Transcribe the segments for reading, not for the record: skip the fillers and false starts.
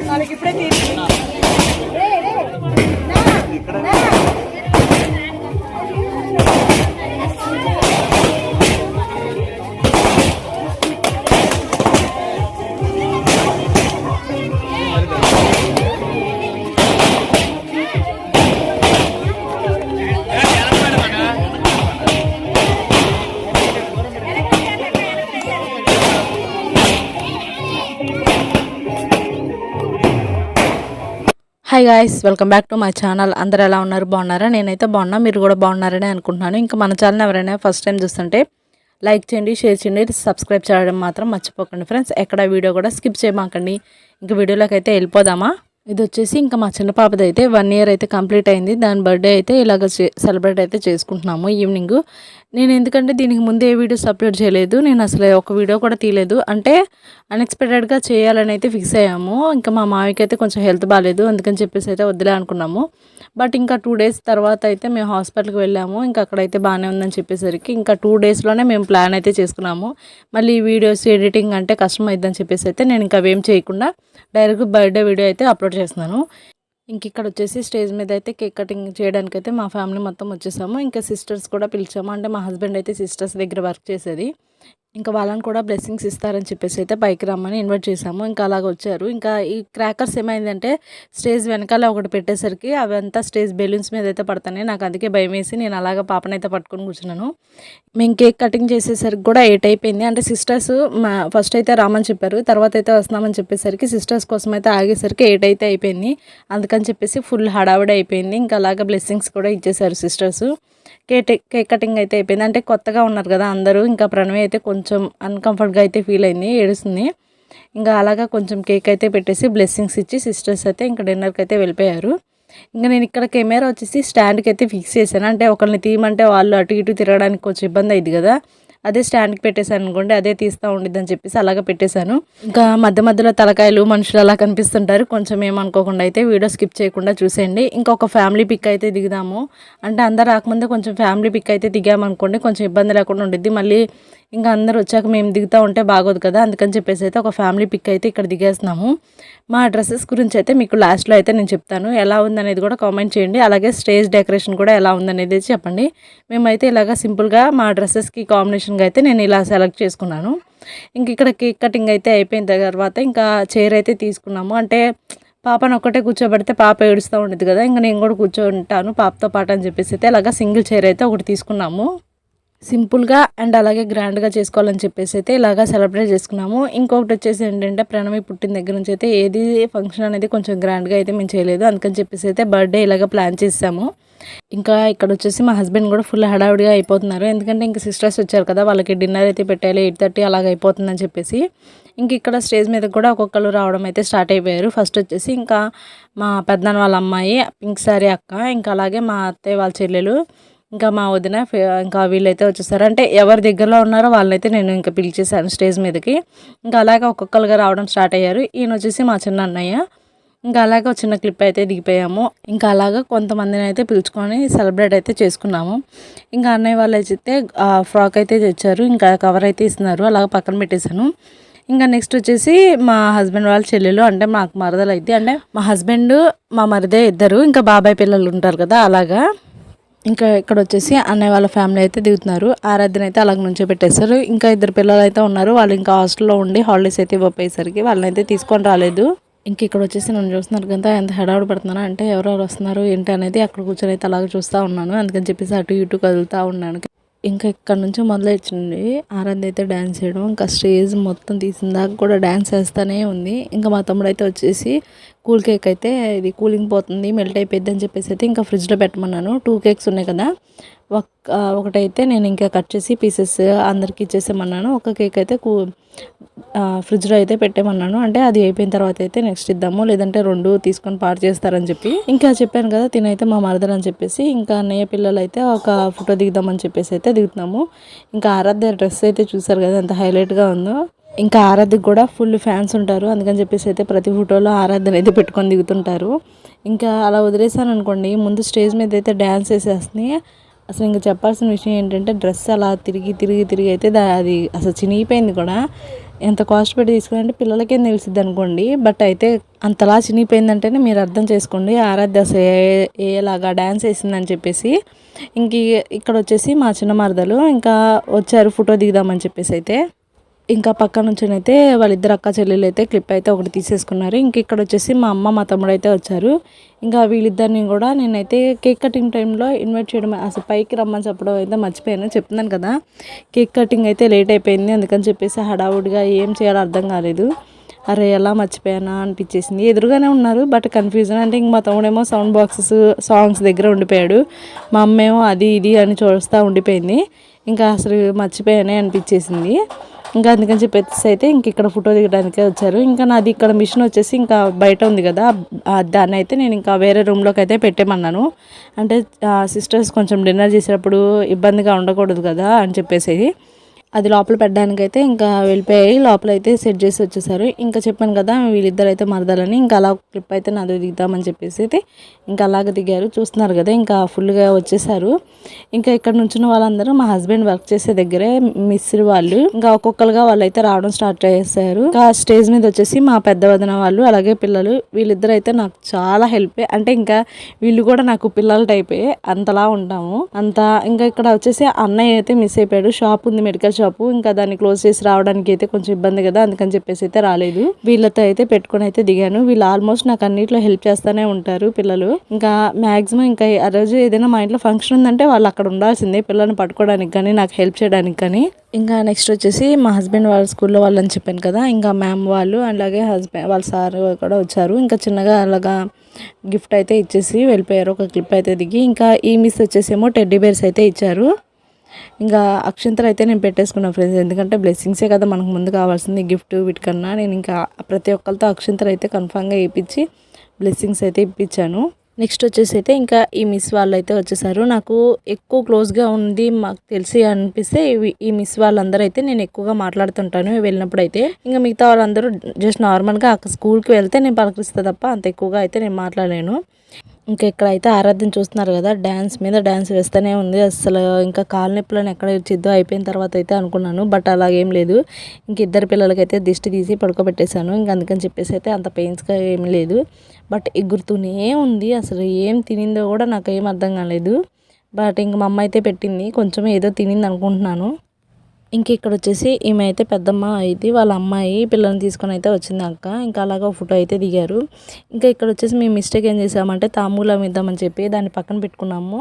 వాళ్ళకి ఇప్పుడే తీసి hi guys, welcome back to my channel. అందరూ ఎలా ఉన్నారు? బాగున్నారా? నేనైతే బాగున్నా, మీరు కూడా బాగున్నారని అనుకుంటున్నాను. ఇంకా మన ఛానల్ ఎవరైనా ఫస్ట్ టైం చూస్తుంటే లైక్ చేయండి, షేర్ చేయండి, సబ్స్క్రైబ్ చేయడం మాత్రం మర్చిపోకండి ఫ్రెండ్స్. ఎక్కడ వీడియో కూడా స్కిప్ చేయమాకండి. ఇంకా వీడియోలోకి అయితే వెళ్ళిపోదామా? ఇది వచ్చేసి ఇంకా మా చిన్న పాపది అయితే 1 year అయితే కంప్లీట్ అయింది. దాని బర్త్డే అయితే ఇలాగ సెలబ్రేట్ అయితే చేసుకుంటున్నాము ఈవినింగ్. నేను ఎందుకంటే దీనికి ముందు ఏ వీడియోస్ అప్లోడ్ చేయలేదు, నేను అసలు ఒక వీడియో కూడా తీయలేదు. అంటే అన్ఎక్స్పెక్టెడ్గా చేయాలని అయితే ఫిక్స్ అయ్యాము. ఇంకా మా మామయ్యకి అయితే కొంచెం హెల్త్ బాగాలేదు, అందుకని చెప్పేసి అయితే వద్దులే అనుకున్నాము. బట్ ఇంకా 2 days తర్వాత అయితే మేము హాస్పిటల్కి వెళ్ళాము. ఇంకా అక్కడైతే బాగానే ఉందని చెప్పేసరికి ఇంకా 2 daysలోనే మేము ప్లాన్ అయితే చేసుకున్నాము. మళ్ళీ వీడియోస్ ఎడిటింగ్ అంటే కష్టం అయిద్దని చెప్పేసి అయితే నేను ఇంకా అవేం చేయకుండా డైరెక్ట్ బర్త్డే వీడియో అయితే అప్లోడ్ చేస్తున్నాను. ఇంక ఇక్కడ వచ్చేసి స్టేజ్ మీద అయితే కేక్ కటింగ్ చేయడానికి అయితే మా ఫ్యామిలీ మొత్తం వచ్చేసాము. ఇంకా సిస్టర్స్ కూడా పిలిచాము. అంటే మా హస్బెండ్ అయితే సిస్టర్స్ దగ్గర వర్క్ చేసేది. ఇంకా వాళ్ళని కూడా బ్లెస్సింగ్స్ ఇస్తారని చెప్పేసి అయితే పైకి రమ్మని ఇన్వైట్ చేసాము. ఇంకా అలాగ వచ్చారు. ఇంకా ఈ క్రాకర్స్ ఏమైందంటే స్టేజ్ వెనకాల ఒకటి పెట్టేసరికి అవంతా స్టేజ్ బెలూన్స్ మీద అయితే పడతాయి. నాకు అందుకే భయం వేసి నేను అలాగ పాపనైతే పట్టుకొని కూర్చున్నాను. మేము కేక్ కటింగ్ చేసేసరికి కూడా 8 అయిపోయింది. అంటే సిస్టర్స్ ఫస్ట్ అయితే రామని చెప్పారు, తర్వాత అయితే వస్తున్నామని చెప్పేసరికి సిస్టర్స్ కోసం అయితే ఆగేసరికి 8 అయితే అయిపోయింది. అందుకని చెప్పేసి ఫుల్ హడావిడి అయిపోయింది. ఇంకా అలాగ బ్లెస్సింగ్స్ కూడా ఇచ్చేసారు సిస్టర్స్. కేక్ కటింగ్ అయితే అయిపోయింది. అంటే కొత్తగా ఉన్నారు కదా అందరూ. ఇంకా ప్రణవి అయితే కొంచెం అన్కంఫర్ట్గా అయితే ఫీల్ అయింది, ఏడుస్తుంది. ఇంకా అలాగా కొంచెం కేక్ అయితే పెట్టేసి బ్లెస్సింగ్స్ ఇచ్చి సిస్టర్స్ అయితే ఇంకా డిన్నర్కి అయితే వెళ్ళిపోయారు. ఇంకా నేను ఇక్కడ కెమెరా వచ్చేసి స్టాండ్కి అయితే ఫిక్స్ చేశాను. అంటే ఒకరిని తీయమంటే వాళ్ళు అటు ఇటు తిరగడానికి కొంచెం ఇబ్బంది అయింది కదా, అదే స్టాండ్కి పెట్టేశాను అనుకోండి, అదే తీస్తూ ఉండిద్దని చెప్పేసి అలాగ పెట్టేశాను. ఇంకా మధ్యలో తలకాయలు మనుషులు అలా కనిపిస్తుంటారు. కొంచెం ఏమనుకోకుండా అయితే వీడియో స్కిప్ చేయకుండా చూసేయండి. ఇంకొక ఫ్యామిలీ పిక్ అయితే దిగుదాము. అంటే అందరు రాకముందే కొంచెం ఫ్యామిలీ పిక్ అయితే దిగామనుకోండి, కొంచెం ఇబ్బంది లేకుండా ఉండిద్ది. మళ్ళీ ఇంకా అందరు వచ్చాక మేము దిగుతూ ఉంటే బాగోదు కదా, అందుకని చెప్పేసి అయితే ఒక ఫ్యామిలీ పిక్ అయితే ఇక్కడ దిగేస్తున్నాము. మా డ్రెస్సెస్ గురించి అయితే మీకు లాస్ట్లో అయితే నేను చెప్తాను. ఎలా ఉందనేది కూడా కామెంట్ చేయండి. అలాగే స్టేజ్ డెకరేషన్ కూడా ఎలా ఉందనేది చెప్పండి. మేమైతే ఇలాగ సింపుల్గా మా డ్రెస్సెస్కి కాంబినేషన్గా అయితే నేను ఇలా సెలెక్ట్ చేసుకున్నాను. ఇంక ఇక్కడ కేక్ కటింగ్ అయితే అయిపోయిన తర్వాత ఇంకా చైర్ అయితే తీసుకున్నాము. అంటే పాపను ఒక్కటే కూర్చోబెడితే పాప ఏడుస్తూ ఉండేది కదా, ఇంకా నేను కూడా కూర్చోంటాను పాపతో పాటు అని చెప్పేసి అయితే అలాగా సింగిల్ చైర్ అయితే ఒకటి తీసుకున్నాము. సింపుల్గా అండ్ అలాగే గ్రాండ్గా చేసుకోవాలని చెప్పేసి అయితే ఇలాగా సెలబ్రేట్ చేసుకున్నాము. ఇంకొకటి వచ్చేసి ఏంటంటే ప్రణవి పుట్టిన దగ్గర నుంచి అయితే ఏది ఫంక్షన్ అనేది కొంచెం గ్రాండ్గా అయితే మేము చేయలేదు. అందుకని చెప్పేసి అయితే బర్త్డే ఇలాగ ప్లాన్ చేసాము. ఇంకా ఇక్కడ వచ్చేసి మా హస్బెండ్ కూడా ఫుల్ హడావిడిగా అయిపోతున్నారు. ఎందుకంటే ఇంకా సిస్టర్స్ వచ్చారు కదా, వాళ్ళకి డిన్నర్ అయితే పెట్టాలి, 8:30 అలాగ అయిపోతుందని చెప్పేసి. ఇంక ఇక్కడ స్టేజ్ మీద కూడా ఒక్కొక్కరు రావడం అయితే స్టార్ట్ అయిపోయారు. ఫస్ట్ వచ్చేసి ఇంకా మా పెద్దనాన్న వాళ్ళ అమ్మాయి, పింక్ సారీ అక్క, ఇంకా అలాగే మా అత్తయ్య వాళ్ళ చెల్లెలు, ఇంకా మా వదిన, ఇంకా వీళ్ళైతే వచ్చేసారు. అంటే ఎవరి దగ్గరలో ఉన్నారో వాళ్ళైతే నేను ఇంకా పిలిచేసాను స్టేజ్ మీదకి. ఇంకా అలాగే ఒక్కొక్కరుగా రావడం స్టార్ట్ అయ్యారు. ఈయన వచ్చేసి మా చిన్న అన్నయ్య. ఇంకా అలాగే ఒక చిన్న క్లిప్ అయితే దిగిపోయాము. ఇంకా అలాగా కొంతమందిని అయితే పిలుచుకొని సెలబ్రేట్ అయితే చేసుకున్నాము. ఇంకా అన్నయ్య వాళ్ళు అయితే ఫ్రాక్ అయితే తెచ్చారు, ఇంకా కవర్ అయితే ఇస్తున్నారు, అలాగ పక్కన పెట్టేశాను. ఇంకా నెక్స్ట్ వచ్చేసి మా హస్బెండ్ వాళ్ళ చెల్లెలు, అంటే మాకు మరదలు అయితే, అంటే మా హస్బెండ్ మా మరిదే ఇద్దరు, ఇంకా బాబాయ్ పిల్లలు ఉంటారు కదా అలాగా. ఇంకా ఇక్కడ వచ్చేసి అన్నయ్య వాళ్ళ ఫ్యామిలీ అయితే దిగుతున్నారు. ఆరాధ్యన అయితే అలాగ నుంచో పెట్టేశారు. ఇంకా 2 పిల్లలు అయితే ఉన్నారు, వాళ్ళు ఇంకా హాస్టల్లో ఉండి హాలిడేస్ అయితే ఇవ్వపోయేసరికి వాళ్ళని అయితే తీసుకొని రాలేదు. ఇంక ఇక్కడ వచ్చేసి నన్ను చూస్తున్నారు కదా, ఎంత హడావుడి పడుతున్నాను అంటే ఎవరెవరు వస్తున్నారు ఏంటి అనేది అక్కడ కూర్చొని అయితే అలాగ చూస్తూ ఉన్నాను. అందుకని చెప్పేసి అటు ఇటు కదులుతూ ఉన్నాను. ఇంకా ఇక్కడ నుంచి మొదలొచ్చింది ఆరాధ్య అయితే డ్యాన్స్ చేయడం. ఇంకా స్టేజ్ మొత్తం తీసిన దాకా కూడా డ్యాన్స్ వేస్తూనే ఉంది. ఇంకా మా తమ్ముడు అయితే వచ్చేసి కూల్ కేక్ అయితే ఇది కూలింగ్ పోతుంది, మెల్ట్ అయిపోద్ది అని చెప్పేసి అయితే ఇంకా ఫ్రిడ్జ్లో పెట్టమన్నాను. 2 కేక్స్ ఉన్నాయి కదా, ఒకటైతే నేను ఇంకా కట్ చేసి పీసెస్ అందరికి ఇచ్చేసేమన్నాను. ఒక కేక్ అయితే ఫ్రిడ్జ్లో అయితే పెట్టేమన్నాను. అంటే అది అయిపోయిన తర్వాత అయితే నెక్స్ట్ ఇద్దాము, లేదంటే 2 తీసుకొని పాడు చేస్తారని చెప్పి ఇంకా చెప్పాను కదా. తినైతే మా మరదలు అని చెప్పేసి ఇంకా అన్నయ్య పిల్లలు అయితే ఒక ఫోటో దిగుదామని చెప్పేసి అయితే దిగుతున్నాము. ఇంకా ఆరాధ్య డ్రెస్ అయితే చూసారు కదా ఎంత హైలైట్గా ఉందో. ఇంకా ఆరాధ్యకి కూడా ఫుల్ ఫ్యాన్స్ ఉంటారు, అందుకని చెప్పేసి అయితే ప్రతి ఫోటోలో ఆరాధ్యను అయితే పెట్టుకొని దిగుతుంటారు. ఇంకా అలా వదిలేసాను అనుకోండి, ముందు స్టేజ్ మీద అయితే డ్యాన్స్ వేసేస్తుంది, అసలు ఇంక చెప్పాల్సిన విషయం ఏంటంటే డ్రెస్ అలా తిరిగి అయితే అది అసలు చినిగిపోయింది కూడా. ఎంత కాస్ట్ పెట్టి తీసుకున్నారంటే పిల్లలకేం తెలిసిద్ది అనుకోండి. బట్ అయితే అంతలా చినిగిపోయిందంటేనే మీరు అర్థం చేసుకోండి ఆరాధ్య అసలు ఏలాగా డ్యాన్స్ వేసిందని చెప్పేసి. ఇంక ఇక్కడ వచ్చేసి మా చిన్న మరదలు ఇంకా వచ్చారు ఫోటో దిగుదామని చెప్పేసి. అయితే ఇంకా పక్క నుంచినైతే వాళ్ళిద్దరు అక్క చెల్లెలు అయితే క్లిప్ అయితే ఒకటి తీసేసుకున్నారు. ఇంక ఇక్కడ వచ్చేసి మా అమ్మ మా తమ్ముడు అయితే వచ్చారు. ఇంకా వీళ్ళిద్దరిని కూడా నేనైతే కేక్ కటింగ్ టైంలో ఇన్వైట్ చేయడం అసలు పైకి రమ్మని చెప్పడం అయితే మర్చిపోయాను. చెప్తున్నాను కదా కేక్ కటింగ్ అయితే లేట్ అయిపోయింది, అందుకని చెప్పేసి హడావుడిగా ఏం చేయాలో అర్థం కాలేదు. అరే ఎలా మర్చిపోయానా అనిపించేసింది. ఎదురుగానే ఉన్నారు బట్ కన్ఫ్యూజన్. అంటే ఇంక మా తమ్ముడేమో సౌండ్ బాక్సెస్ సాంగ్స్ దగ్గర ఉండిపోయాడు, మా అమ్మేమో అది ఇది అని చూస్తూ ఉండిపోయింది. ఇంకా అసలు మర్చిపోయానే అనిపించేసింది. ఇంకా అందుకని చెప్పేసి అయితే ఇంక ఇక్కడ ఫోటో దిగడానికే వచ్చారు. ఇంకా నాది ఇక్కడ మిషన్ వచ్చేసి ఇంకా బయట ఉంది కదా, దాన్ని అయితే నేను ఇంకా వేరే రూమ్లోకి అయితే పెట్టేమన్నాను. అంటే సిస్టర్స్ కొంచెం డిన్నర్ చేసేటప్పుడు ఇబ్బందిగా ఉండకూడదు కదా అని చెప్పేసి అది లోపల పెట్టడానికైతే ఇంకా వెళ్ళిపోయాయి. లోపల అయితే సెట్ చేసి వచ్చేసారు. ఇంకా చెప్పాను కదా వీళ్ళిద్దరు అయితే మరదలని, ఇంకా అలా క్లిప్ అయితే నాది దిగుతామని చెప్పేసి అయితే ఇంకా అలాగ దిగారు. చూస్తున్నారు కదా ఇంకా ఫుల్గా వచ్చేసారు. ఇంకా ఇక్కడ నుంచిన వాళ్ళందరూ మా హస్బెండ్ వర్క్ చేసే దగ్గరే మిస్త్రీ వాళ్ళు. ఇంకా ఒక్కొక్కరుగా వాళ్ళు అయితే రావడం స్టార్ట్ చేశారు. ఇంకా స్టేజ్ మీద వచ్చేసి మా పెద్ద వదిన వాళ్ళు అలాగే పిల్లలు వీళ్ళిద్దరు అయితే నాకు చాలా హెల్ప్. అంటే ఇంకా వీళ్ళు కూడా నాకు పిల్లల టైపే, అంతలా ఉంటాము అంతా. ఇంకా ఇక్కడ వచ్చేసి అన్నయ్య అయితే మిస్ అయిపోయాడు. షాప్ ఉంది, మెడికల్ షాపు. ఇంకా దాన్ని క్లోజ్ చేసి రావడానికి అయితే కొంచెం ఇబ్బంది కదా, అందుకని చెప్పేసి అయితే రాలేదు. వీళ్ళతో అయితే పెట్టుకొని అయితే దిగాను. వీళ్ళు ఆల్మోస్ట్ నాకు అన్నిట్లో హెల్ప్ చేస్తూనే ఉంటారు పిల్లలు. ఇంకా మాక్సిమం ఇంకా ఆ రోజు ఏదైనా మా ఇంట్లో ఫంక్షన్ ఉందంటే వాళ్ళు అక్కడ ఉండాల్సిందే, పిల్లల్ని పట్టుకోవడానికి కానీ నాకు హెల్ప్ చేయడానికి కానీ. ఇంకా నెక్స్ట్ వచ్చేసి మా హస్బెండ్ వాళ్ళ స్కూల్లో వాళ్ళని చెప్పాను కదా, ఇంకా మ్యామ్ వాళ్ళు అలాగే హస్బెండ్ వాళ్ళ సార్ కూడా వచ్చారు. ఇంకా చిన్నగా అలాగా గిఫ్ట్ అయితే ఇచ్చేసి వెళ్ళిపోయారు. ఒక క్లిప్ అయితే దిగి ఇంకా ఈ మిస్ వచ్చేసేమో టెడ్డీ బేర్స్ అయితే ఇచ్చారు. ఇంకా అక్షంతలు అయితే నేను పెట్టేసుకున్నాను ఫ్రెండ్స్, ఎందుకంటే బ్లెస్సింగ్సే కదా మనకు ముందు కావాల్సింది గిఫ్ట్ వీటికన్నా. నేను ఇంకా ప్రతి ఒక్కరితో అక్షంతలు అయితే కన్ఫామ్గా వేయించి బ్లెస్సింగ్స్ అయితే ఇప్పించాను. నెక్స్ట్ వచ్చేసి అయితే ఇంకా ఈ మిస్ వాళ్ళు అయితే వచ్చేసారు. నాకు ఎక్కువ క్లోజ్గా ఉంది మాకు తెలిసి అనిపిస్తే ఈ మిస్ వాళ్ళందరూ అయితే నేను ఎక్కువగా మాట్లాడుతుంటాను వెళ్ళినప్పుడు అయితే. ఇంకా మిగతా వాళ్ళందరూ జస్ట్ నార్మల్గా అక్కడ స్కూల్కి వెళ్తే నేను పలకరిస్తా తప్ప అంత ఎక్కువగా అయితే నేను మాట్లాడలేను. ఇంకా ఇక్కడైతే ఆరాధ్యం చూస్తున్నారు కదా డ్యాన్స్ మీద డ్యాన్స్ వేస్తూనే ఉంది. అసలు ఇంకా కాలు నొప్పులను ఎక్కడ ఇచ్చిద్దో అయిపోయిన తర్వాత అయితే అనుకున్నాను, బట్ అలాగేం లేదు. ఇంక ఇద్దరు పిల్లలకైతే దిష్టి తీసి పడుకోబెట్టేశాను. ఇంక అందుకని చెప్పేసి అయితే అంత పెయిన్స్గా ఏమీ లేదు, బట్ ఎగురుతూనే ఉంది. అసలు ఏం తినిందో కూడా నాకు ఏం అర్థం కాలేదు. బట్ ఇంక మా అమ్మ అయితే పెట్టింది, కొంచెం ఏదో తినింది అనుకుంటున్నాను. ఇంక ఇక్కడ వచ్చేసి ఈమె అయితే పెద్దమ్మ అయితే వాళ్ళ అమ్మాయి పిల్లల్ని తీసుకొని అయితే వచ్చింది అక్క. ఇంకా అలాగా ఫోటో అయితే దిగారు. ఇంకా ఇక్కడ వచ్చేసి మేము మిస్టేక్ ఏం చేసామంటే తాంబూలం ఇద్దామని చెప్పి దాన్ని పక్కన పెట్టుకున్నాము,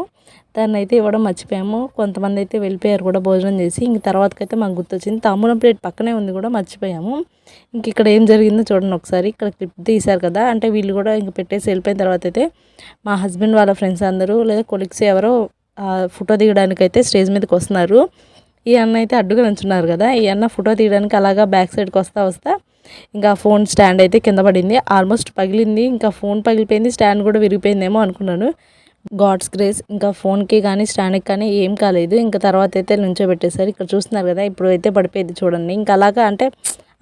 దాన్ని అయితే ఇవ్వడం మర్చిపోయాము. కొంతమంది అయితే వెళ్ళిపోయారు కూడా భోజనం చేసి. ఇంక తర్వాతకైతే మాకు గుర్తొచ్చింది తాంబూలం ప్లేట్ పక్కనే ఉంది కూడా మర్చిపోయాము. ఇంక ఇక్కడ ఏం జరిగిందో చూడండి ఒకసారి. ఇక్కడ క్లిప్ తీశారు కదా, అంటే వీళ్ళు కూడా ఇంక పెట్టేసి వెళ్ళిపోయిన తర్వాత అయితే మా హస్బెండ్ వాళ్ళ ఫ్రెండ్స్ అందరూ లేదా కొలీగ్స్ ఎవరో ఫోటో దిగడానికైతే స్టేజ్ మీదకి వస్తున్నారు. ఈ అన్న అయితే అడ్డుగా నుంచున్నారు కదా, ఈ అన్న ఫోటో తీయడానికి అలాగా బ్యాక్ సైడ్కి వస్తా ఇంకా ఫోన్ స్టాండ్ అయితే కింద పడింది, ఆల్మోస్ట్ పగిలింది. ఇంకా ఫోన్ పగిలిపోయింది, స్టాండ్ కూడా విరిగిపోయిందేమో అనుకున్నాను. గాడ్స్ గ్రేస్ ఇంకా ఫోన్కి కానీ స్టాండ్కి కానీ ఏం కాలేదు. ఇంకా తర్వాత అయితే నుంచోబెట్టేశారు. ఇక్కడ చూస్తున్నారు కదా ఇప్పుడు అయితే పడిపోయింది చూడండి. ఇంకా అలాగా అంటే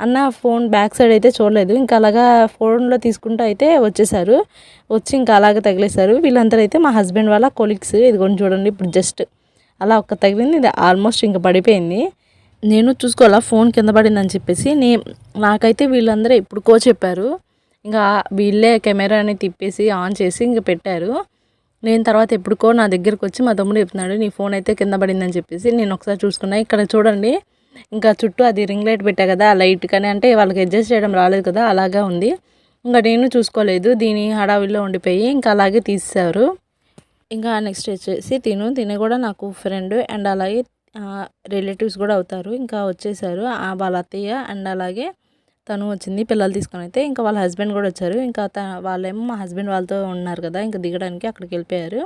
అన్న ఫోన్ బ్యాక్ సైడ్ అయితే చూడలేదు, ఇంకా అలాగా ఫోన్లో తీసుకుంటూ అయితే వచ్చేసారు. వచ్చి ఇంకా అలాగే తగిలేశారు. వీళ్ళందరూ అయితే మా హస్బెండ్ వాళ్ళ కొలీగ్స్. ఇదిగోండి చూడండి ఇప్పుడు జస్ట్ అలా ఒక్క తగిలింది, ఇది ఆల్మోస్ట్ ఇంకా పడిపోయింది. నేను చూసుకోవాలా ఫోన్ కింద పడిందని చెప్పేసి. నాకైతే వీళ్ళందరూ ఎప్పుడుకో చెప్పారు. ఇంకా వీళ్ళే కెమెరాని తిప్పేసి ఆన్ చేసి ఇంకా పెట్టారు. నేను తర్వాత ఎప్పుడుకో నా దగ్గరకు వచ్చి మా తమ్ముడు చెప్తున్నాడు నీ ఫోన్ అయితే కింద పడిందని చెప్పేసి. నేను ఒకసారి చూసుకున్నా, ఇక్కడ చూడండి ఇంకా చుట్టూ అది రింగ్ లైట్ పెట్టా కదా, ఆ లైట్ కానీ అంటే వాళ్ళకి అడ్జస్ట్ చేయడం రాలేదు కదా, అలాగా ఉంది. ఇంకా నేను చూసుకోలేదు, దీని హడావిల్లో ఉండిపోయి ఇంకా అలాగే తీసేశారు. ఇంకా నెక్స్ట్ వచ్చేసి తిని కూడా నాకు ఫ్రెండ్ అండ్ అలాగే రిలేటివ్స్ కూడా అవుతారు. ఇంకా వచ్చేసారు వాళ్ళ అత్తయ్య అండ్ అలాగే తను వచ్చింది పిల్లలు తీసుకొని. అయితే ఇంకా వాళ్ళ హస్బెండ్ కూడా వచ్చారు. ఇంకా వాళ్ళేమో మా హస్బెండ్ వాళ్ళతో ఉన్నారు కదా, ఇంకా దిగడానికి అక్కడికి వెళ్ళిపోయారు.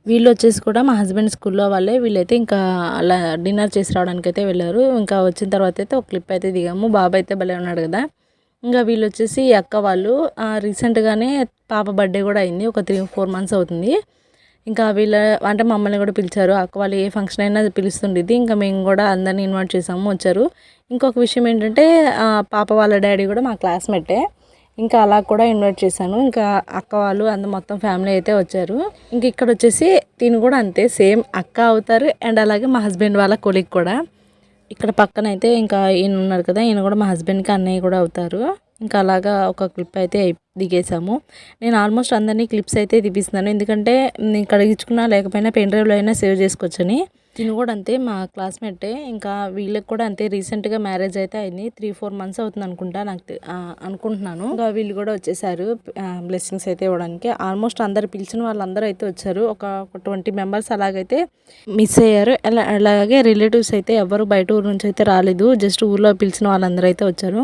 వీళ్ళు వచ్చేసి కూడా మా హస్బెండ్ స్కూల్లో వాళ్ళే. వీళ్ళైతే ఇంకా అలా డిన్నర్ చేసి రావడానికి అయితే వెళ్ళారు. ఇంకా వచ్చిన తర్వాత అయితే ఒక క్లిప్ అయితే దిగాము. బాబు అయితే భలే ఉన్నాడు కదా. ఇంకా వీళ్ళు వచ్చేసి అక్క వాళ్ళు రీసెంట్గానే పాప బర్త్డే కూడా అయింది, ఒక 3-4 months అవుతుంది. ఇంకా వీళ్ళ అంటే మమ్మల్ని కూడా పిలిచారు. అక్క వాళ్ళు ఏ ఫంక్షన్ అయినా పిలుస్తుండేది. ఇంకా మేము కూడా అందరినీ ఇన్వైట్ చేసాము, వచ్చారు. ఇంకొక విషయం ఏంటంటే పాప వాళ్ళ డాడీ కూడా మా క్లాస్మేటే. ఇంకా అలా కూడా ఇన్వైట్ చేశాను. ఇంకా అక్క వాళ్ళు మొత్తం ఫ్యామిలీ అయితే వచ్చారు. ఇంక ఇక్కడ వచ్చేసి తిను కూడా అంతే సేమ్ అక్క అవుతారు అండ్ అలాగే మా హస్బెండ్ వాళ్ళ కొలీగ్ కూడా. ఇక్కడ పక్కన అయితే ఇంకా ఈయన ఉన్నారు కదా, ఈయన కూడా మా హస్బెండ్కి అన్నయ్య కూడా అవుతారు. ఇంకా అలాగా ఒక క్లిప్ అయితే దిగేసాము. నేను ఆల్మోస్ట్ అందరినీ క్లిప్స్ అయితే దిపిస్తున్నాను, ఎందుకంటే నేను కడిగించుకున్నా లేకపోయినా పెన్ డ్రైవ్లో అయినా సేవ్ చేసుకోవచ్చని. తిను కూడా అంతే మా క్లాస్మేటే. ఇంకా వీళ్ళకి కూడా అంతే రీసెంట్గా మ్యారేజ్ అయితే అయింది. 3-4 months అవుతుంది అనుకుంటా, నాకు అనుకుంటున్నాను. ఇంకా వీళ్ళు కూడా వచ్చేసారు బ్లెస్సింగ్స్ అయితే ఇవ్వడానికి. ఆల్మోస్ట్ అందరు పిలిచిన వాళ్ళందరూ అయితే వచ్చారు. ఒక 20 members అలాగైతే మిస్ అయ్యారు. అలాగే రిలేటివ్స్ అయితే ఎవరు బయట ఊరు నుంచి అయితే రాలేదు, జస్ట్ ఊర్లో పిలిచిన వాళ్ళందరూ అయితే వచ్చారు.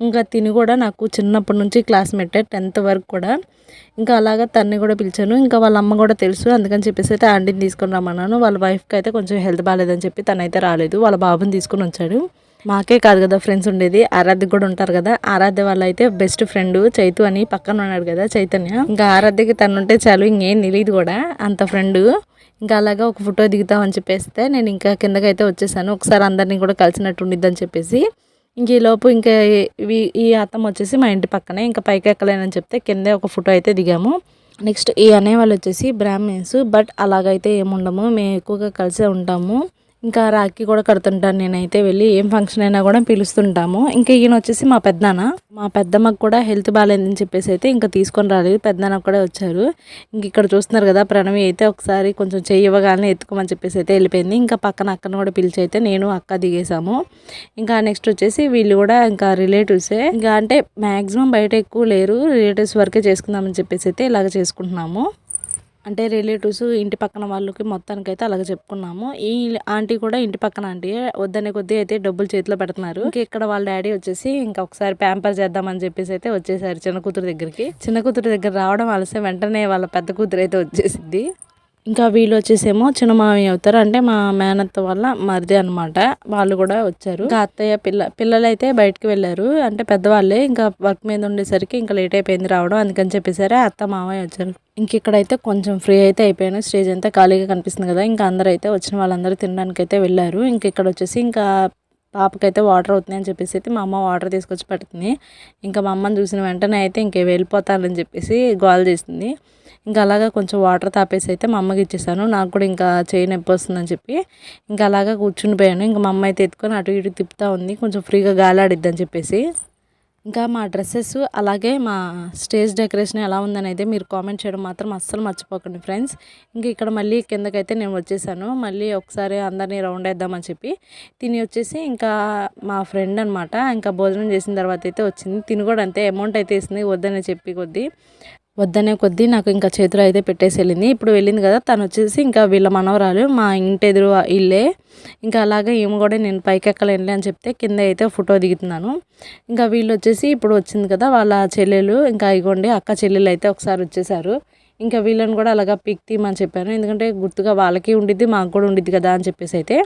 ఇంకా తిని కూడా నాకు చిన్నప్పటి నుంచి క్లాస్మేటే 10th వరకు కూడా. ఇంకా అలాగా తన్ని కూడా పిలిచాను. ఇంకా వాళ్ళ అమ్మ కూడా తెలుసు, అందుకని చెప్పేసి అయితే ఆంటీని తీసుకొని రమ్మన్నాను. వాళ్ళ వైఫ్కి అయితే కొంచెం హెల్త్ బాగాలేదని చెప్పి తనైతే రాలేదు, వాళ్ళ బాబుని తీసుకొని వచ్చాడు. మాకే కాదు కదా ఫ్రెండ్స్ ఉండేది, ఆరాధ్య కూడా ఉంటారు కదా. ఆరాధ్య వాళ్ళ అయితే బెస్ట్ ఫ్రెండ్ చైతు అని పక్కన ఉన్నాడు కదా చైతన్య. ఇంకా ఆరాధ్యకి తను ఉంటే చాలు, ఇంకేం తెలియదు కూడా అంత ఫ్రెండ్. ఇంకా అలాగా ఒక ఫోటో దిగుతామని చెప్పేస్తే నేను ఇంకా కిందకైతే వచ్చేసాను, ఒకసారి అందరినీ కూడా కలిసినట్టు ఉండిద్దని చెప్పేసి. ఇంక ఈలోపు ఇంకా ఈ అత్తమ్మ వచ్చేసి మా ఇంటి పక్కనే, ఇంకా పైకి ఎక్కలేనని చెప్తే కిందే ఒక ఫోటో అయితే దిగాము. నెక్స్ట్ ఈ అనేవాళ్ళు వచ్చేసి బ్రాహ్మిన్స్, బట్ అలాగైతే ఏముండము, మేము ఎక్కువగా కలిసే ఉంటాము. ఇంకా రాఖీ కూడా కడుతుంటాను నేనైతే, వెళ్ళి ఏం ఫంక్షన్ అయినా కూడా పిలుస్తుంటాము. ఇంకా ఈయన వచ్చేసి మా పెద్దనాన్న. మా పెద్దమ్మకు కూడా హెల్త్ బాగాలేదని చెప్పేసి అయితే ఇంకా తీసుకొని రాలేదు, పెద్దనాన్న కూడా వచ్చారు. ఇంక ఇక్కడ చూస్తున్నారు కదా ప్రణవి అయితే ఒకసారి కొంచెం చెయ్యి ఇవ్వగానే ఎత్తుకోమని చెప్పేసి అయితే వెళ్ళిపోయింది. ఇంకా పక్కన అక్కను కూడా పిలిచి అయితే నేను అక్క దిగేసాము. ఇంకా నెక్స్ట్ వచ్చేసి వీళ్ళు కూడా ఇంకా రిలేటివ్సే, ఇంకా అంటే మ్యాక్సిమం బయట ఎక్కువ లేరు, రిలేటివ్స్ వరకే చేసుకుందామని చెప్పేసి అయితే ఇలాగ చేసుకుంటున్నాము. అంటే రిలేటివ్స్ ఇంటి పక్కన వాళ్ళకి మొత్తానికైతే అలాగే చెప్పుకున్నాము. ఈ ఆంటీ కూడా ఇంటి పక్కన ఆంటీ వద్దనే కొద్దీ అయితే డబ్బులు చేతిలో పెడుతున్నారు. ఇంకా ఇక్కడ వాళ్ళ డాడీ వచ్చేసి ఇంకా ఒకసారి ప్యాంపర్ చేద్దామని చెప్పేసి అయితే వచ్చేసారు చిన్న కూతురు దగ్గరికి. చిన్న కూతురు దగ్గర రావడం ఆలస్యం, వెంటనే వాళ్ళ పెద్ద కూతురు అయితే వచ్చేసింది. ఇంకా వీళ్ళు వచ్చేసేమో చిన్న మామయ్య అవుతారు, అంటే మా మేనత్త వాళ్ళ మరిది అనమాట. వాళ్ళు కూడా వచ్చారు. ఇంకా అత్తయ్య పిల్లలు అయితే బయటకు వెళ్ళారు, అంటే పెద్దవాళ్ళే. ఇంకా వర్క్ మీద ఉండేసరికి ఇంకా లేట్ అయిపోయింది రావడం, అందుకని చెప్పేసరి అత్త మామయ్య వచ్చారు. ఇంక ఇక్కడైతే కొంచెం ఫ్రీ అయితే అయిపోయాను, స్టేజ్ అంతా ఖాళీగా కనిపిస్తుంది కదా. ఇంకా అందరూ అయితే వచ్చిన వాళ్ళందరూ తినడానికి అయితే వెళ్ళారు. ఇంక ఇక్కడ వచ్చేసి ఇంకా పాపకైతే వాటర్ అవుతుంది అని చెప్పేసి అయితే మా అమ్మ వాటర్ తీసుకొచ్చి పెడుతుంది. ఇంకా మా అమ్మని చూసిన వెంటనే అయితే ఇంక వెళ్ళిపోతానని చెప్పేసి గోల్ చేసింది. ఇంకా అలాగా కొంచెం వాటర్ తాపేసి అయితే మా అమ్మకి ఇచ్చేసాను, నాకు కూడా ఇంకా చేయి నొప్పి వస్తుందని చెప్పి. ఇంకా అలాగా కూర్చుని పోయాను. ఇంకా మా అమ్మ అయితే ఎత్తుకొని అటు ఇటు తిప్పుతూ ఉంది, కొంచెం ఫ్రీగా గాలాడిద్దని చెప్పేసి. ఇంకా మా డ్రెస్సెస్ అలాగే మా స్టేజ్ డెకరేషన్ ఎలా ఉందని అయితే మీరు కామెంట్ చేయడం మాత్రం అస్సలు మర్చిపోకండి ఫ్రెండ్స్. ఇంకా ఇక్కడ మళ్ళీ కిందకైతే నేను వచ్చేసాను, మళ్ళీ ఒకసారి అందరినీ రౌండ్ వేద్దామని చెప్పి. తిని వచ్చేసి ఇంకా మా ఫ్రెండ్ అనమాట, ఇంకా భోజనం చేసిన తర్వాత అయితే వచ్చింది. తిని కూడా అంతే అమౌంట్ అయితే ఇస్తుంది, వద్దనే కొద్దీ నాకు ఇంకా చేతిలో అయితే పెట్టేసి వెళ్ళింది. ఇప్పుడు వెళ్ళింది కదా తను వచ్చేసి ఇంకా వీళ్ళ మనవరాలు, మా ఇంటి ఎదురు ఇల్లే. ఇంకా అలాగే ఏమో కూడా నేను పైకి ఎక్కలేనులే అని చెప్తే కింద అయితే ఫోటో దిగుతున్నాను. ఇంకా వీళ్ళు వచ్చేసి ఇప్పుడు వచ్చింది కదా వాళ్ళ చెల్లెలు, ఇంకా ఇగోండి అక్క చెల్లెలు అయితే ఒకసారి వచ్చేసారు. ఇంకా వీళ్ళని కూడా అలాగా పిక్ తీయమని చెప్పాను, ఎందుకంటే గుర్తుగా వాళ్ళకి ఉండిద్ది మాకు కూడా ఉండిద్ది కదా అని చెప్పేసి అయితే.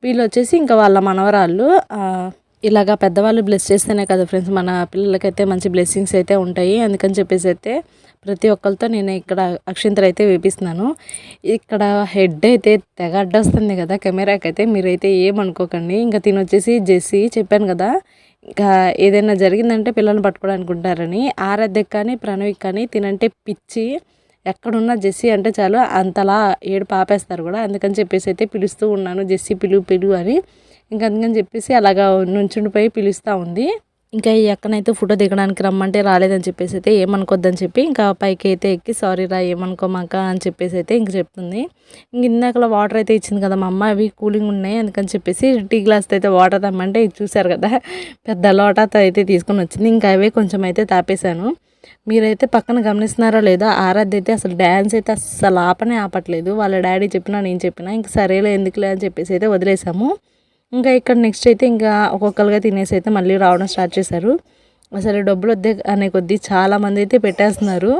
వీళ్ళు వచ్చేసి ఇంకా వాళ్ళ మనవరాళ్ళు. ఇలాగా పెద్దవాళ్ళు బ్లెస్ చేస్తేనే కదా ఫ్రెండ్స్ మన పిల్లలకైతే మంచి బ్లెస్సింగ్స్ అయితే ఉంటాయి, అందుకని చెప్పేసి అయితే ప్రతి ఒక్కరితో నేను ఇక్కడ అక్షింతలు అయితే వేపిస్తున్నాను. ఇక్కడ హెడ్ అయితే తెగ అడ్డొస్తుంది కదా కెమెరాకి అయితే, మీరైతే ఏమనుకోకండి. ఇంకా తినొచ్చేసి జెస్సీ చెప్పాను కదా, ఇంకా ఏదైనా జరిగిందంటే పిల్లల్ని పట్టుకోవడానికి ఉంటారని. ఆరాధ్యకి కానీ ప్రణవికి కానీ తినంటే పిచ్చి, ఎక్కడున్నా జెస్సీ అంటే చాలు అంతలా ఏడు పాపేస్తారు కూడా, అందుకని చెప్పేసి అయితే పిలుస్తూ ఉన్నాను, జెస్సీ పిలు అని. ఇంకా అందుకని చెప్పేసి అలాగా నుంచుండిపోయి పిలుస్తూ ఉంది. ఇంకా ఈ అక్కనైతే ఫోటో దిగడానికి రమ్మంటే రాలేదని చెప్పేసి అయితే ఏమనుకోద్దని చెప్పి ఇంకా పైకి అయితే ఎక్కి సారీ రా ఏమనుకోమాక అని చెప్పేసి అయితే ఇంక చెప్తుంది. ఇంక ఇందాకలా వాటర్ అయితే ఇచ్చింది కదా మా అమ్మ, అవి కూలింగ్ ఉన్నాయి అందుకని చెప్పేసి టీ గ్లాస్తో అయితే వాటర్ తమ్మంటే ఇది చూసారు కదా పెద్ద లోటాతో అయితే తీసుకొని వచ్చింది. ఇంకా అవే కొంచెం అయితే తాపేశాను. మీరైతే పక్కన గమనిస్తున్నారో లేదో, ఆరాధ్య అయితే అసలు డ్యాన్స్ అయితే అస్సలు ఆపట్లేదు. వాళ్ళ డాడీ చెప్పినా నేను చెప్పినా ఇంక సరేలే ఎందుకులే అని చెప్పేసి అయితే వదిలేసాము. ఇంకా ఇక్కడ నెక్స్ట్ అయితే ఇంకా ఒక్కొక్కరుగా తినేసి అయితే మళ్ళీ రావడం స్టార్ట్ చేశారు. అసలు డబ్బులు వద్దే అనే కొద్దీ చాలామంది అయితే పెట్టేస్తున్నారు.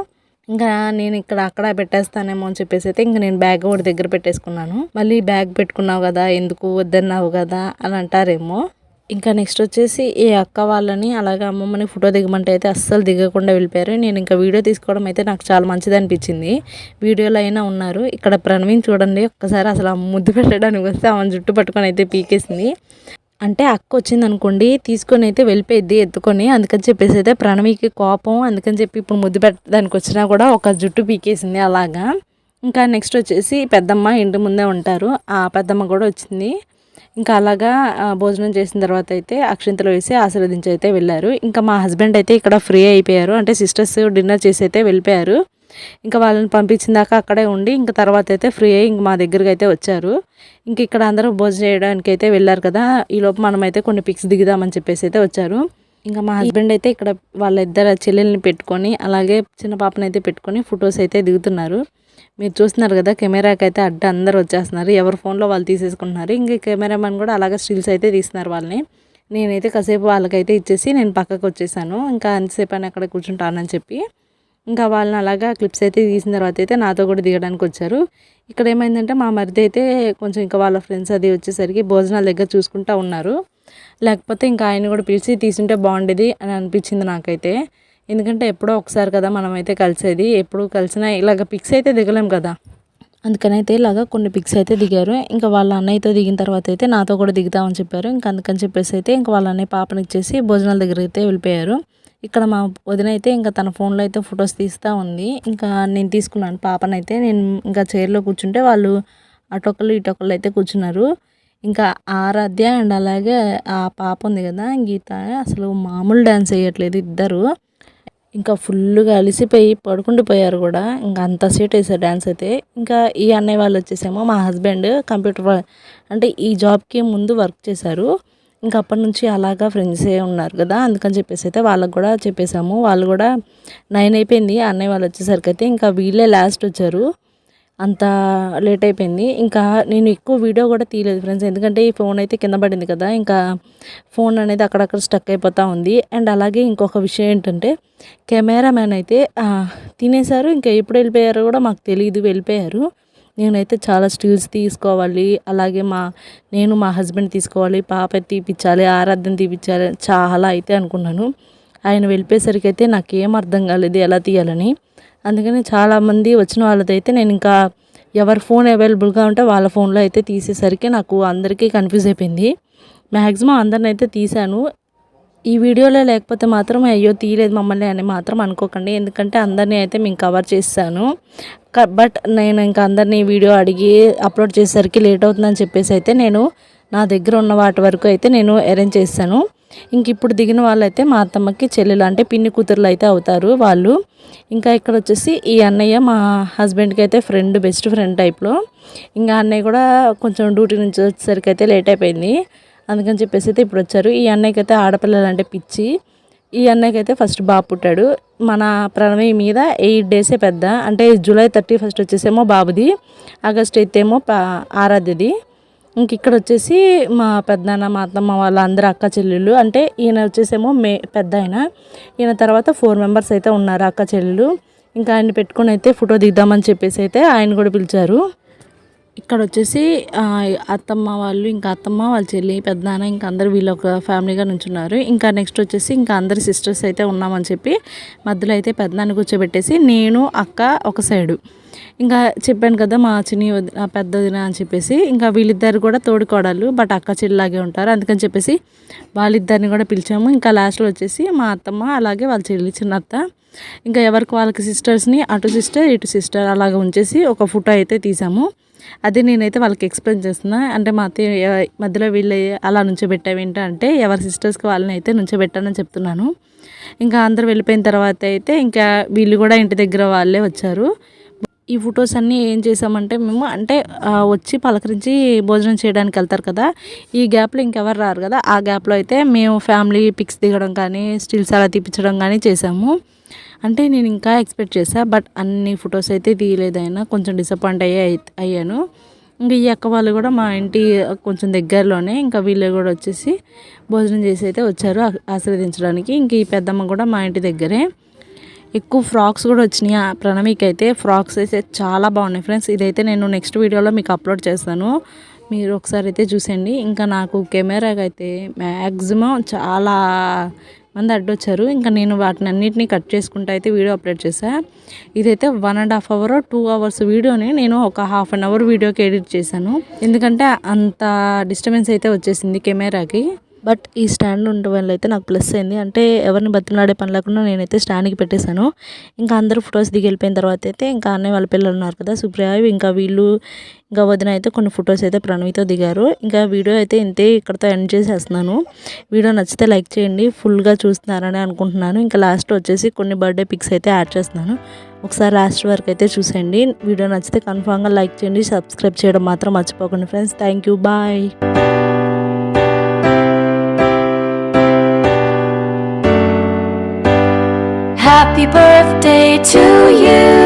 ఇంకా నేను ఇక్కడ అక్కడ పెట్టేస్తానేమో అని చెప్పేసి అయితే ఇంకా నేను బ్యాగ్ ఒకటి దగ్గర పెట్టేసుకున్నాను. మళ్ళీ బ్యాగ్ పెట్టుకున్నావు కదా ఎందుకు వద్దన్నావు కదా అని అంటారేమో. ఇంకా నెక్స్ట్ వచ్చేసి ఈ అక్క వాళ్ళని అలాగే అమ్మమ్మని ఫోటో దిగమంటే అయితే అస్సలు దిగకుండా వెళ్ళిపోయారు. నేను ఇంకా వీడియో తీసుకోవడం అయితే నాకు చాలా మంచిది అనిపించింది. వీడియోలో అయినా ఉన్నారు. ఇక్కడ ప్రణవిని చూడండి ఒక్కసారి, అసలు ముద్దు పెట్టడానికి వస్తే ఆమె జుట్టు పట్టుకొని అయితే పీకేసింది. అంటే అక్క వచ్చిందనుకోండి తీసుకొని అయితే వెళ్ళిపోయిద్ది ఎత్తుకొని. అందుకని చెప్పేసి అయితే ప్రణవికి కోపం. అందుకని చెప్పి ఇప్పుడు ముద్దు పెట్టడానికి వచ్చినా కూడా ఒక జుట్టు పీకేసింది అలాగా. ఇంకా నెక్స్ట్ వచ్చేసి పెద్దమ్మ ఇంటి ముందే ఉంటారు, ఆ పెద్దమ్మ కూడా వచ్చింది. ఇంకా అలాగా భోజనం చేసిన తర్వాత అయితే అక్షింతలు వేసి ఆశీర్వదించి అయితే వెళ్ళారు. ఇంకా మా హస్బెండ్ అయితే ఇక్కడ ఫ్రీ అయిపోయారు, అంటే సిస్టర్స్ డిన్నర్ చేసి అయితే వెళ్ళిపోయారు. ఇంకా వాళ్ళని పంపించిన దాకా అక్కడే ఉండి ఇంకా తర్వాత అయితే ఫ్రీ అయ్యి ఇంక మా దగ్గరికి అయితే వచ్చారు. ఇంక ఇక్కడ అందరూ భోజనం చేయడానికి అయితే వెళ్ళారు కదా, ఈలోపు మనమైతే కొన్ని పిక్స్ దిగుదామని చెప్పేసి అయితే వచ్చారు. ఇంకా మా హస్బెండ్ అయితే ఇక్కడ వాళ్ళిద్దరు చెల్లెల్ని పెట్టుకొని అలాగే చిన్న పాపని అయితే పెట్టుకొని ఫొటోస్ అయితే దిగుతున్నారు. మీరు చూస్తున్నారు కదా, కెమెరాకి అయితే అడ్డ అందరు వచ్చేస్తున్నారు, ఎవరి ఫోన్లో వాళ్ళు తీసేసుకుంటున్నారు. ఇంకా కెమెరామెన్ కూడా అలాగే స్టిల్స్ అయితే తీస్తున్నారు వాళ్ళని. నేనైతే కాసేపు వాళ్ళకైతే ఇచ్చేసి నేను పక్కకు వచ్చేసాను, ఇంకా అంతసేపు అని అక్కడ కూర్చుంటానని చెప్పి. ఇంకా వాళ్ళని అలాగా క్లిప్స్ అయితే తీసిన తర్వాత అయితే నాతో కూడా దిగడానికి వచ్చారు. ఇక్కడ ఏమైందంటే మా మరిది అయితే కొంచెం ఇంకా వాళ్ళ ఫ్రెండ్స్ అది వచ్చేసరికి భోజనాల దగ్గర చూసుకుంటూ ఉన్నారు. లేకపోతే ఇంకా ఆయన కూడా పిలిచి తీసుంటే బాగుండేది అని అనిపించింది నాకైతే. ఎందుకంటే ఎప్పుడో ఒకసారి కదా మనమైతే కలిసేది, ఎప్పుడు కలిసినా ఇలాగ పిక్స్ అయితే దిగలేం కదా. అందుకని అయితే ఇలాగ కొన్ని పిక్స్ అయితే దిగారు. ఇంకా వాళ్ళ అన్నయ్యతో దిగిన తర్వాత అయితే నాతో కూడా దిగుతామని చెప్పారు. ఇంకా అందుకని చెప్పేసి అయితే ఇంకా వాళ్ళ అన్నయ్య పాపని ఇచ్చేసి భోజనాల దగ్గర అయితే వెళ్ళిపోయారు. ఇక్కడ మా వదిన అయితే ఇంకా తన ఫోన్లో అయితే ఫొటోస్ తీస్తూ ఉంది. ఇంకా నేను తీసుకున్నాను పాపనైతే. నేను ఇంకా చైర్లో కూర్చుంటే వాళ్ళు అటొకళ్ళు ఇటొకళ్ళు అయితే కూర్చున్నారు. ఇంకా ఆరాధ్య అండ్ అలాగే ఆ పాప ఉంది కదా గీత, అసలు మామూలు డ్యాన్స్ వేయట్లేదు ఇద్దరు. ఇంకా ఫుల్గా అలిసిపోయి పడుకుండిపోయారు కూడా. ఇంకా అంత సేట్ వేసారు డ్యాన్స్ అయితే. ఇంకా ఈ అన్నయ్య వాళ్ళు వచ్చేసేమో మా హస్బెండ్ కంప్యూటర్ అంటే ఈ జాబ్కి ముందు వర్క్ చేశారు. ఇంకా అప్పటి నుంచి అలాగా ఫ్రెండ్సే ఉన్నారు కదా, అందుకని చెప్పేసి అయితే వాళ్ళకు కూడా చెప్పేసాము. వాళ్ళు కూడా 9 అయిపోయింది అన్నయ్య వాళ్ళు వచ్చేసరికి అయితే. ఇంకా వీళ్ళే లాస్ట్ వచ్చారు, అంత లేట్ అయిపోయింది. ఇంకా నేను ఎక్కువ వీడియో కూడా తీయలేదు ఫ్రెండ్స్, ఎందుకంటే ఈ ఫోన్ అయితే కింద పడింది కదా, ఇంకా ఫోన్ అనేది అక్కడక్కడ స్టక్ అయిపోతూ ఉంది. అండ్ అలాగే ఇంకొక విషయం ఏంటంటే కెమెరామ్యాన్ అయితే తినేశారు, ఇంకా ఎప్పుడు వెళ్ళిపోయారో కూడా మాకు తెలియదు, వెళ్ళిపోయారు. నేనైతే చాలా స్టిల్స్ తీసుకోవాలి, అలాగే నేను మా హస్బెండ్ తీసుకోవాలి, పాప తీపిచ్చాలి, ఆరాధన తీపిచ్చాలి చాలా అయితే అనుకున్నాను. ఆయన వెళ్ళిపోయేసరికి అయితే నాకేం అర్థం కాలేదు ఎలా తీయాలని. అందుకని చాలామంది వచ్చిన వాళ్ళదైతే నేను ఇంకా ఎవరి ఫోన్ అవైలబుల్గా ఉంటే వాళ్ళ ఫోన్లో అయితే తీసేసరికి నాకు అందరికీ కన్ఫ్యూజ్ అయిపోయింది. మ్యాక్సిమం అందరిని అయితే తీశాను. ఈ వీడియోలో లేకపోతే మాత్రం అయ్యో తీయలేదు మమ్మల్ని అని మాత్రం అనుకోకండి, ఎందుకంటే అందరినీ అయితే మేము కవర్ చేస్తాను. బట్ నేను ఇంకా అందరినీ వీడియో అడిగి అప్లోడ్ చేసేసరికి లేట్ అవుతుందని చెప్పేసి అయితే నేను నా దగ్గర ఉన్న వాటి వరకు అయితే నేను అరేంజ్ చేస్తాను. ఇంక ఇప్పుడు దిగిన వాళ్ళు అయితే మా అత్తమ్మకి చెల్లెలు అంటే పిన్ని కూతురులు అయితే అవుతారు వాళ్ళు. ఇంకా ఇక్కడ వచ్చేసి ఈ అన్నయ్య మా హస్బెండ్కి అయితే బెస్ట్ ఫ్రెండ్ టైప్లో. ఇంకా అన్నయ్య కూడా కొంచెం డ్యూటీ నుంచి వచ్చేసరికి అయితే లేట్ అయిపోయింది, అందుకని చెప్పేసి అయితే ఇప్పుడు వచ్చారు. ఈ అన్నయ్యకి అయితే ఆడపిల్లలు అంటే పిచ్చి. ఈ అన్నయ్యకి అయితే ఫస్ట్ బాబు పుట్టాడు. మన ప్రణవి మీద 8 డేసే పెద్ద, అంటే జూలై 31 వచ్చేసేమో బాబుది, ఆగస్ట్ 8 ఏమో ఆరాధ్యది. ఇంక ఇక్కడ వచ్చేసి మా పెద్దనాన్న మా అత్తమ్మ వాళ్ళ అందరు అక్క చెల్లెళ్ళు, అంటే ఈయన వచ్చేసేమో పెద్ద ఆయన, ఈయన తర్వాత 4 మెంబర్స్ అయితే ఉన్నారు అక్క చెల్లెళ్ళు. ఇంకా ఆయన్ని పెట్టుకొని అయితే ఫోటో దిద్దామని చెప్పేసి అయితే ఆయన కూడా పిలిచారు. ఇక్కడ వచ్చేసి అత్తమ్మ వాళ్ళు, ఇంకా అత్తమ్మ వాళ్ళ చెల్లి పెద్దనాన్న ఇంకా అందరు వీళ్ళు ఒక ఫ్యామిలీగా నుంచున్నారు. ఇంకా నెక్స్ట్ వచ్చేసి ఇంకా అందరి సిస్టర్స్ అయితే ఉన్నామని చెప్పి మధ్యలో అయితే పెద్దనాన్న కూర్చోబెట్టేసి నేను అక్క ఒక సైడు. ఇంకా చెప్పాను కదా మా చిన్ని పెద్ద వదిన అని చెప్పేసి, ఇంకా వీళ్ళిద్దరు కూడా తోడుకోడలు బట్ అక్క చెల్లిలాగే ఉంటారు, అందుకని చెప్పేసి వాళ్ళిద్దరిని కూడా పిలిచాము. ఇంకా లాస్ట్లో వచ్చేసి మా అత్తమ్మ అలాగే వాళ్ళ చెల్లి చిన్న అత్త, ఇంకా ఎవరికి వాళ్ళకి సిస్టర్స్ని అటు సిస్టర్ ఇటు సిస్టర్ అలాగ ఉంచేసి ఒక ఫోటో అయితే తీసాము. అదే నేనైతే వాళ్ళకి ఎక్స్ప్లెయిన్ చేస్తున్నా, అంటే మా అత్తయ్య మధ్యలో వీళ్ళు అలా నుంచోబెట్టావేంటి అంటే ఎవరి సిస్టర్స్కి వాళ్ళని అయితే నుంచోబెట్టానని చెప్తున్నాను. ఇంకా అందరు వెళ్ళిపోయిన తర్వాత అయితే ఇంకా వీళ్ళు కూడా ఇంటి దగ్గర వాళ్ళే వచ్చారు. ఈ ఫొటోస్ అన్నీ ఏం చేసామంటే మేము అంటే వచ్చి పలకరించి భోజనం చేయడానికి వెళ్తారు కదా, ఈ గ్యాప్లో ఇంకెవరు రారు కదా, ఆ గ్యాప్లో అయితే మేము ఫ్యామిలీ పిక్స్ దిగడం కానీ స్టిల్స్ అలా తీపించడం కానీ చేసాము. అంటే నేను ఇంకా ఎక్స్పెక్ట్ చేశాను, బట్ అన్ని ఫొటోస్ అయితే తీయలేదు, అయినా కొంచెం డిసప్పాయింట్ అయ్యాను. ఇంకా ఈ అక్క వాళ్ళు కూడా మా ఇంటి కొంచెం దగ్గరలోనే, ఇంకా వీళ్ళు కూడా వచ్చేసి భోజనం చేసి అయితే వచ్చారు ఆశీర్వదించడానికి. ఇంక ఈ పెద్దమ్మ కూడా మా ఇంటి దగ్గరే. ఎక్కువ ఫ్రాక్స్ కూడా వచ్చినాయి ప్రణవికి అయితే, ఫ్రాక్స్ అయితే చాలా బాగున్నాయి ఫ్రెండ్స్. ఇదైతే నేను నెక్స్ట్ వీడియోలో మీకు అప్లోడ్ చేస్తాను, మీరు ఒకసారి అయితే చూసేయండి. ఇంకా నాకు కెమెరాకి అయితే మ్యాక్సిమం చాలా మంది అడ్డొచ్చారు. ఇంకా నేను వాటిని అన్నిటిని కట్ చేసుకుంటూ అయితే వీడియో అప్లోడ్ చేశాను. ఇదైతే 1.5 అవర్ 2 అవర్స్ వీడియోని నేను ఒక హాఫ్ అన్ అవర్ వీడియోకి ఎడిట్ చేశాను. ఎందుకంటే అంత డిస్టర్బెన్స్ అయితే వచ్చేసింది కెమెరాకి. బట్ ఈ స్టాండ్ ఉండడం వల్ల అయితే నాకు ప్లస్ అయింది. అంటే ఎవరిని బతిమలాడే పని లేకుండా నేనైతే స్టాండ్కి పెట్టేశాను. ఇంకా అందరూ ఫొటోస్ దిగి వెళ్ళిపోయిన తర్వాత అయితే ఇంకా అన్నయ్య వాళ్ళ పిల్లలు ఉన్నారు కదా, సుప్రియ, ఇంకా వీళ్ళు, ఇంకా వదిన అయితే కొన్ని ఫొటోస్ అయితే ప్రణవితో దిగారు. ఇంకా వీడియో అయితే ఇంతే ఇక్కడతో ఎండ్ చేసేస్తున్నాను. వీడియో నచ్చితే లైక్ చేయండి. ఫుల్గా చూస్తున్నారని అనుకుంటున్నాను. ఇంకా లాస్ట్ వచ్చేసి కొన్ని బర్త్డే పిక్స్ అయితే యాడ్ చేస్తున్నాను. ఒకసారి లాస్ట్ వరకు అయితే చూసేయండి. వీడియో నచ్చితే కన్ఫామ్గా లైక్ చేయండి, సబ్స్క్రైబ్ చేయడం మాత్రం మర్చిపోకండి friends. Thank you, bye. Happy birthday to you.